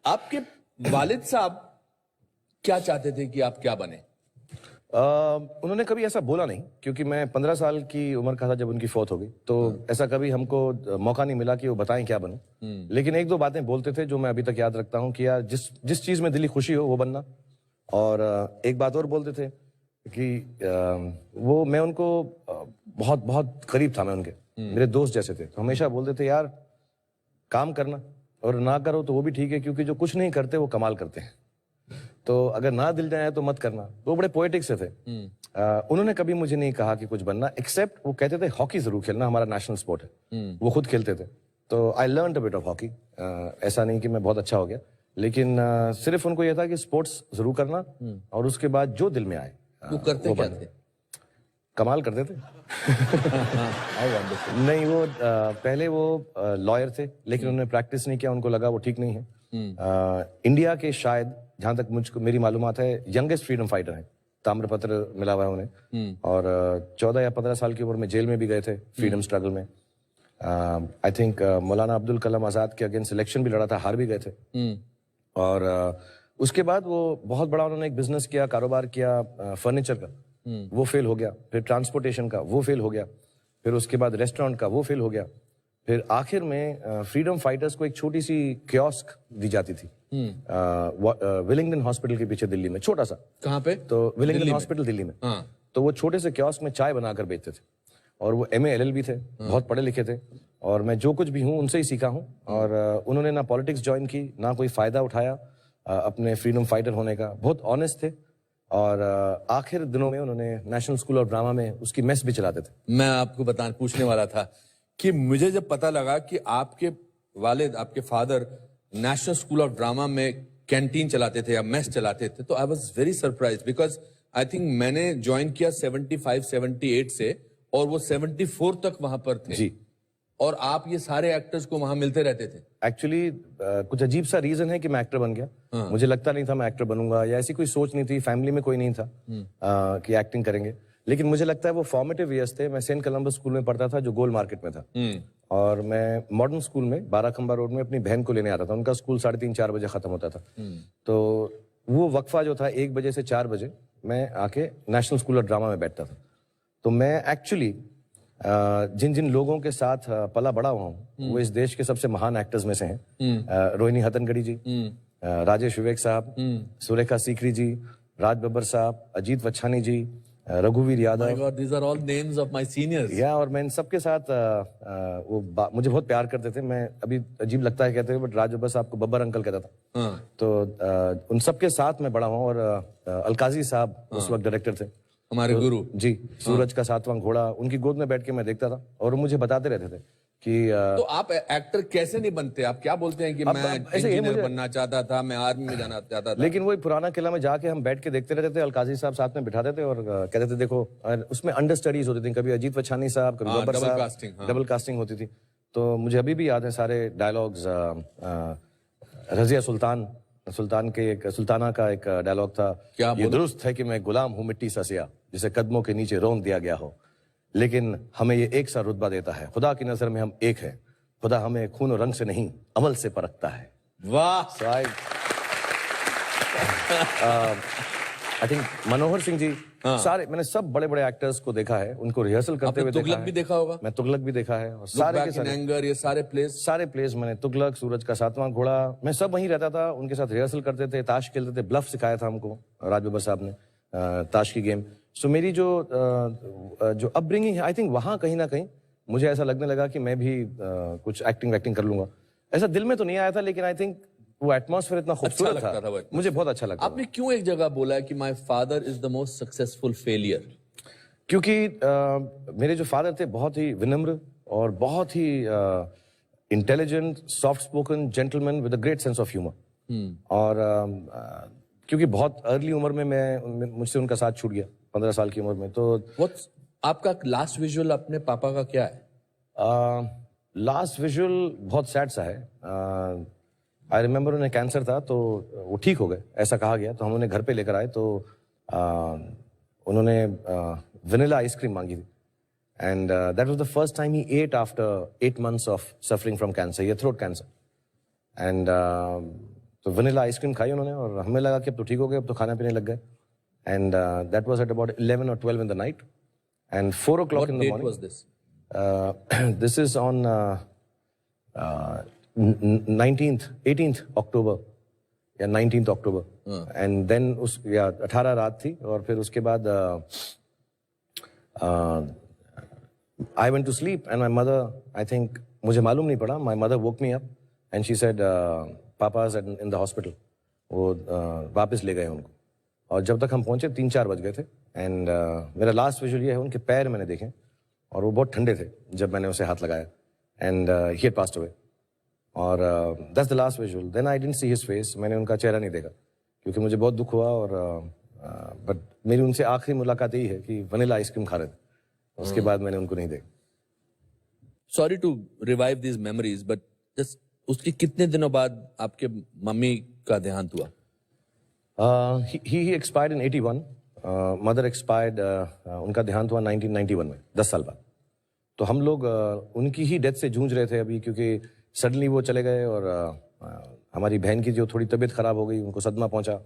आपके वालिद साहब क्या चाहते थे कि आप क्या बने? उन्होंने कभी ऐसा बोला नहीं, क्योंकि मैं 15 साल की उम्र का था जब उनकी फौत हो गई, तो ऐसा कभी हमको मौका नहीं मिला कि वो बताएं क्या बनूं। लेकिन एक दो बातें बोलते थे जो मैं अभी तक याद रखता हूं कि यार जिस चीज में दिली खुशी हो वो बनना। और एक बात और बोलते थे कि वो मैं उनको बहुत बहुत करीब था, मैं उनके मेरे दोस्त जैसे थे, तो हमेशा बोलते थे यार काम करना और ना करो तो वो भी ठीक है, क्योंकि जो कुछ नहीं करते वो कमाल करते हैं। तो अगर ना दिल जाए तो मत करना। तो वो बड़े पोएटिक से थे। उन्होंने कभी मुझे नहीं कहा कि कुछ बनना, एक्सेप्ट वो कहते थे हॉकी जरूर खेलना, हमारा नेशनल स्पोर्ट है। वो खुद खेलते थे, तो I learn a bit of hockey. ऐसा नहीं कि मैं बहुत अच्छा हो गया, लेकिन सिर्फ उनको यह था कि स्पोर्ट्स जरूर करना और उसके बाद जो दिल में आए वो करते क्या थे? कमाल करते थे। नहीं, वो पहले वो लॉयर थे, लेकिन उन्होंने प्रैक्टिस नहीं किया, उनको लगा वो ठीक नहीं है। इंडिया के शायद, जहां तक मुझको मेरी मालूमात है, यंगेस्ट फ्रीडम फाइटर हैं। ताम्रपत्र मिला हुआ है उन्हें, और 14 या 15 साल की उम्र में जेल में भी गए थे फ्रीडम स्ट्रगल में। आई थिंक मौलाना अब्दुल कलाम आजाद के अगेंस्ट इलेक्शन भी लड़ा था, हार भी गए थे। और उसके बाद वो बहुत बड़ा उन्होंने एक बिजनेस किया, कारोबार किया फर्नीचर का, वो फेल हो गया। फिर ट्रांसपोर्टेशन का वो फेल हो गया। फिर उसके बाद रेस्टोरेंट का वो फेल हो गया। फिर आखिर में फ्रीडम फाइटर्स को एक छोटी सी कियोस्क दी जाती थी विलिंगडन हॉस्पिटल के पीछे दिल्ली में, छोटा सा। कहाँ पे? तो विलिंगडन हॉस्पिटल दिल्ली में। तो वो छोटे से कियोस्क में चाय बनाकर बेचते थे, और वो MA LLB थे, बहुत पढ़े लिखे थे, और मैं जो कुछ भी हूँ उनसे ही सीखा हूँ। और उन्होंने ना पॉलिटिक्स ज्वाइन की, ना कोई फायदा उठाया अपने फ्रीडम फाइटर होने का, बहुत ऑनेस्ट थे। और आखिर दिनों में उन्होंने नेशनल स्कूल ऑफ ड्रामा में उसकी मेस भी चलाते थे। मैं आपको पूछने वाला था कि मुझे जब पता लगा कि आपके वालिद, आपके father national school of drama में कैंटीन चलाते थे या मेस चलाते थे, तो I was very surprised, because I think मैंने ज्वाइन किया 75-78 से, और वो 74 तक वहां पर थे जी। और आप ये सारे एक्टर्स को वहां मिलते रहते थे। एक्चुअली कुछ अजीब सा रीजन है कि मैं एक्टर बन गया। मुझे लगता नहीं था मैं एक्टर बनूंगा, या ऐसी कोई सोच नहीं थी, फैमिली में कोई नहीं था कि एक्टिंग करेंगे। लेकिन मुझे लगता है वो फॉर्मेटिव ईयर्स थे। मैं सेंट कोलंबस स्कूल में पढ़ता था, जो गोल मार्केट में था, और मैं मॉडर्न स्कूल में 12 खंबा रोड में अपनी बहन को लेने आता था। उनका स्कूल 3:30-4 बजे खत्म होता था। तो वो वक्फा जो था 1 बजे से 4 बजे, मैं आके नेशनल स्कूल ऑफ ड्रामा में बैठता था। तो मैं एक्चुअली जिन जिन लोगों के साथ पला बड़ा हुआ हूँ, वो इस देश के सबसे महान एक्टर्स में से हैं। रोहिणी हट्टंगडी जी, राजेश विवेक साहब, सुरेखा सीकरी जी, राज बब्बर साहब, अजीत वच्छानी जी, रघुवीर Yadav. My God, these are all names of my seniors. या और मैं इन सबके साथ मुझे बहुत प्यार करते थे। मैं अभी अजीब लगता है कहते हुए, बट राज बब्बर साहब को बब्बर अंकल कहता था। तो उन सबके साथ मैं बड़ा हुआ। और अलकाजी साहब उस वक्त डायरेक्टर थे, हमारे गुरु जी। सूरज का 7वां घोड़ा, उनकी गोद में बैठ के मैं देखता था, और मुझे बताते रहते थे कि तो आप एक्टर कैसे नहीं बनते? आप क्या बोलते हैं कि मैं इंजीनियर बनना चाहता था, मैं आर्मी में जाना चाहता था? लेकिन वही पुराना किला में जाके हम बैठ के देखते रहते थे। अलकाजी साहब साथ में बिठाते थे और कहते थे देखो, उसमें अंडर स्टडीज होती थी, कभी अजीत वच्छानी साहब, कभी बब्बर साहब, डबल कास्टिंग होती थी। तो मुझे अभी भी याद है सारे डायलॉग्स। रजिया सुल्ताना का एक डायलॉग था, ये दुरुस्त है कि मैं गुलाम हूँ मिट्टी सा सिया, जिसे कदमों के नीचे रौंद दिया गया हो, लेकिन हमें ये एक सा रुतबा देता है। खुदा की नजर में हम एक हैं, खुदा हमें खून और रंग से नहीं अमल से परखता है। वाह। आई थिंक मनोहर सिंह जी, सारे मैंने सब बड़े बड़े एक्टर्स को देखा है, उनको रिहर्सल करते हुए तुगलक भी देखा होगा। मैं तुगलक भी देखा है, और सारे के सारे ये सारे प्लेस मैंने, तुगलक, सूरज का 7वां घोड़ा, मैं सब वहीं रहता था, उनके साथ रिहर्सल करते थे, ताश खेलते थे। ब्लफ सिखाया था हमको राज बब्बर साहब ने, ताश की गेम। सो मेरी जो अपब्रिंगिंग है, आई थिंक वहां कहीं ना कहीं मुझे ऐसा लगने लगा कि मैं भी कुछ एक्टिंग कर लूंगा। ऐसा दिल में तो नहीं आया था, लेकिन आई थिंक वो एटमॉस्फेयर इतना खूबसूरत था, मुझे बहुत अच्छा लगा। आपने क्यों एक जगह बोला है कि my father is the most successful failure? क्योंकि मेरे जो फादर थे बहुत ही विनम्र और बहुत ही intelligent, soft spoken gentleman with a great sense of humour. और क्योंकि बहुत अर्ली उम्र में मुझसे उनका साथ छूट गया, 15 साल की उम्र में। तो आपका लास्ट विजुअल अपने पापा का क्या है? लास्ट विजुअल बहुत सैड सा है। आई रिमेम्बर उन्हें कैंसर था, तो वो ठीक हो गए ऐसा कहा गया। तो हम उन्हें घर पे लेकर आए, तो उन्होंने वनीला आइसक्रीम मांगी थी, and that was the first time he ate after 8 months of suffering from cancer, ये थ्रोट कैंसर। एंड तो वनीला आइसक्रीम खाई उन्होंने और हमें लगा कि अब तो ठीक हो गए, अब तो खाना पीने लग गए. And that was at about 11 or 12 in the night. And 4 o'clock What in the date morning. was this? This is on 19th, 18th October या 19th October. And then उस या 18 रात थी और फिर उसके बाद I went to sleep and my mother, I think मुझे मालूम नहीं पड़ा, my mother woke me up and she said papa's in the hospital. वो वापस ले गए उनको और जब तक हम पहुंचे 3-4 बज गए थे. एंड मेरा लास्ट विजुअल ये है, उनके पैर मैंने देखे और वो बहुत ठंडे थे जब मैंने उसे हाथ लगाया. And he had passed away और that's the last visual. Then I didn't see his face. मैंने उनका चेहरा नहीं देखा क्योंकि मुझे बहुत दुख हुआ. और बट मेरी उनसे आखिरी मुलाकात यही है कि वनीला आइसक्रीम खा रहे थे. उसके बाद मैंने उनको नहीं देखा. Sorry to revive these memories, but just उसके कितने दिनों बाद आपके मम्मी का देहांत हुआ? He expired in 81. Mother expired, उनका देहांत हुआ 1991 में, 10 साल बाद. तो हम लोग उनकी ही डेथ से जूझ रहे थे अभी, क्योंकि सडनली वो चले गए और हमारी बहन की जो थोड़ी तबीयत खराब हो गई, उनको सदमा पहुंचा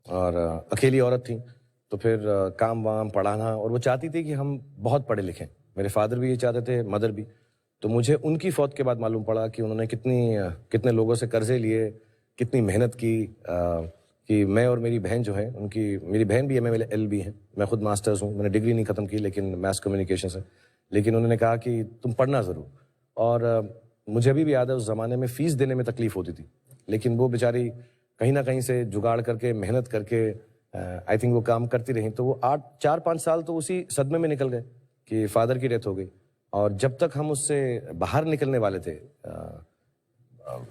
और अकेली औरत थी. तो फिर काम वाम पढ़ाना, और वो चाहती थी कि हम बहुत पढ़े लिखें. मेरे फादर भी ये चाहते थे, मदर भी. तो मुझे उनकी फौत के बाद मालूम पड़ा कि उन्होंने कितने लोगों से कर्जे लिए, कितनी मेहनत की, कि मैं और मेरी बहन जो है, मेरी बहन भी MLLB है, मैं खुद मास्टर्स हूँ. मैंने डिग्री नहीं खत्म की लेकिन मैस कम्युनिकेशन से. लेकिन उन्होंने कहा कि तुम पढ़ना ज़रूर. और मुझे अभी भी याद है, उस ज़माने में फ़ीस देने में तकलीफ़ होती थी, लेकिन वो बेचारी कहीं ना कहीं से जुगाड़ करके, मेहनत करके आई थिंक वो काम करती रही. तो वो 4-5 साल तो उसी सदमे में निकल गए कि फादर की डेथ हो गई. और जब तक हम उससे बाहर निकलने वाले थे,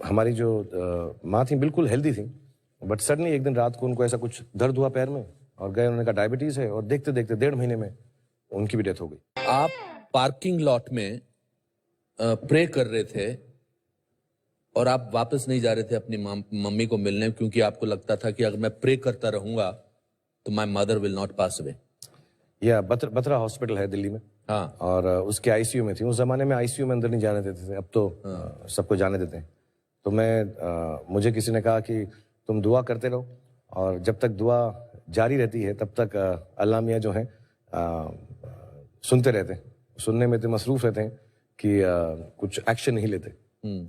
हमारी जो माँ थी बिल्कुल हेल्दी थी, बट सडनली एक दिन रात को उनको ऐसा कुछ दर्द हुआ पैर में और गए. उन्होंने कहा डायबिटीज़ है, और देखते देखते 1.5 महीने में उनकी भी डेथ हो गई. आप पार्किंग लॉट में प्रे कर रहे थे और आप वापस नहीं जा रहे थे अपनी मम्मी को मिलने, क्योंकि आपको लगता था कि अगर मैं प्रे करता रहूंगा तो my mother will not pass away. या बत्रा हॉस्पिटल है दिल्ली में. हाँ. और उसके ICU में थी. उस जमाने में ICU में अंदर नहीं जाने देते थे, अब तो सबको जाने देते हैं. तो मुझे किसी ने कहा कि तुम दुआ करते रहो, और जब तक दुआ जारी रहती है तब तक अल्लाह मियाँ जो हैं सुनते रहते हैं. सुनने में तो मसरूफ रहते हैं कि कुछ एक्शन नहीं लेते.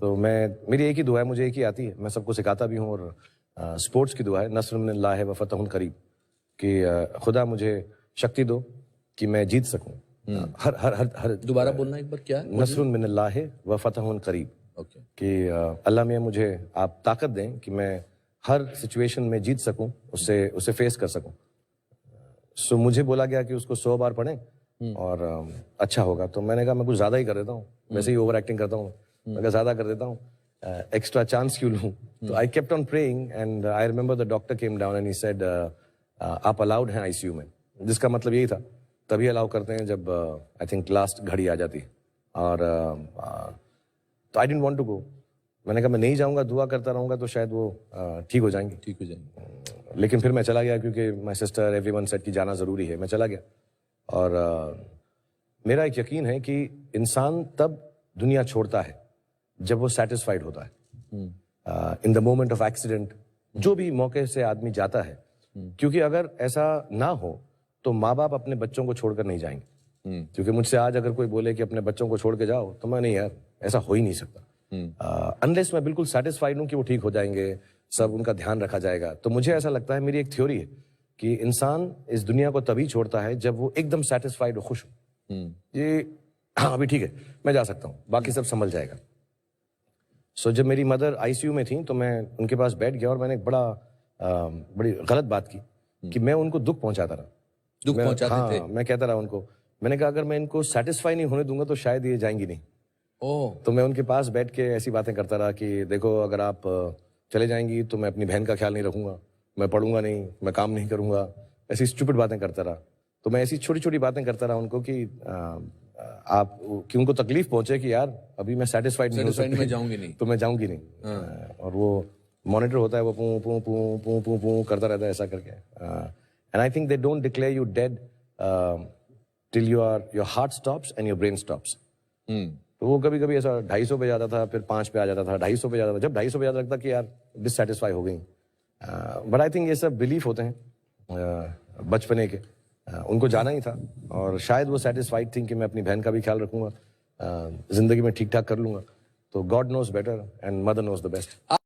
तो मेरी एक ही दुआ है, मुझे एक ही आती है, मैं सबको सिखाता भी हूँ. और स्पोर्ट्स की दुआ है, नस्र मिनल्लाह व फतहुन करीब, कि खुदा मुझे शक्ति दो कि मैं जीत सकूं. हर हर हर हर दोबारा बोलना एक बार, क्या? नस्र मिनल्लाह व फतहुन करीब. ओके. कि अल्लाह मियाँ मुझे आप ताकत दें कि मैं हर सिचुएशन में जीत सकूं, उसे फेस कर सकूं. सो मुझे बोला गया कि उसको 100 बार पढ़ें और अच्छा होगा. तो मैंने कहा मैं कुछ ज़्यादा ही कर देता हूँ, वैसे ही ओवर एक्टिंग करता हूँ, मैं कहा ज़्यादा कर देता हूँ, एक्स्ट्रा चांस क्यों लूँ. तो I kept on praying and I remember the doctor came down and he said आप अलाउड हैं ICU में. जिसका मतलब यही था, तभी अलाउ करते हैं जब आई थिंक लास्ट घड़ी आ जाती है. और तो I didn't want to go. मैंने कहा मैं नहीं जाऊंगा, दुआ करता रहूंगा तो शायद वो ठीक हो जाएंगे. लेकिन फिर मैं चला गया, क्योंकि माय सिस्टर एवरीवन सेड कि जाना ज़रूरी है. मैं चला गया. और मेरा एक यकीन है कि इंसान तब दुनिया छोड़ता है जब वो सेटिस्फाइड होता है. In the moment of accident, जो भी मौके से आदमी जाता है, क्योंकि अगर ऐसा ना हो तो माँ बाप अपने बच्चों को छोड़कर नहीं जाएंगे. क्योंकि मुझसे आज अगर कोई बोले कि अपने बच्चों को छोड़ के जाओ, तो मैं नहीं यार, ऐसा हो ही नहीं सकता. अनलेस मैं बिल्कुल सेटिस्फाइड हूं कि वो ठीक हो जाएंगे, सब उनका ध्यान रखा जाएगा. तो मुझे ऐसा लगता है, मेरी एक थ्योरी है कि इंसान इस दुनिया को तभी छोड़ता है जब वो एकदम सेटिस्फाइड हो, खुश हो. ये हाँ अभी ठीक है, मैं जा सकता हूँ, बाकी सब संभल जाएगा. सो जब मेरी मदर ICU में थी तो मैं उनके पास बैठ गया और मैंने एक बड़ी गलत बात की कि मैं उनको दुख पहुंचाता रहा. दुख पहुंचाते थे? मैं कहता रहा उनको. मैंने कहा अगर मैं इनको सेटिस्फाई नहीं होने दूंगा तो शायद ये जाएंगी नहीं. तो मैं उनके पास बैठ के ऐसी बातें करता रहा कि देखो अगर आप चले जाएंगी तो मैं अपनी बहन का ख्याल नहीं रखूंगा, मैं पढ़ूंगा नहीं, मैं काम नहीं करूंगा, ऐसी स्टूपिड बातें करता रहा. तो मैं ऐसी छोटी छोटी बातें करता रहा उनको कि उनको तकलीफ पहुंचे कि यार अभी मैं सेटिस्फाइड नहीं हो सकती, मैं जाऊंगी नहीं, तो मैं जाऊंगी नहीं. और वो मॉनिटर होता है, वो पू पू पू पू पू पू करता रहता है ऐसा करके. And I think they don't declare you dead till your heart stops and your brain stops. तो वो कभी कभी ऐसा 250 पे जाता था, फिर 5 पे आ जाता था, 250 पे जाता था। जब 250 पे जाता लगता कि यार डिससेटिस्फाई हो गई। बट आई थिंक ये सब बिलीफ होते हैं बचपने के। उनको जाना ही था और शायद वो सेटिस्फाइड थी कि मैं अपनी बहन का भी ख्याल रखूंगा, जिंदगी में ठीक ठाक कर लूंगा। तो God knows better and mother knows the best.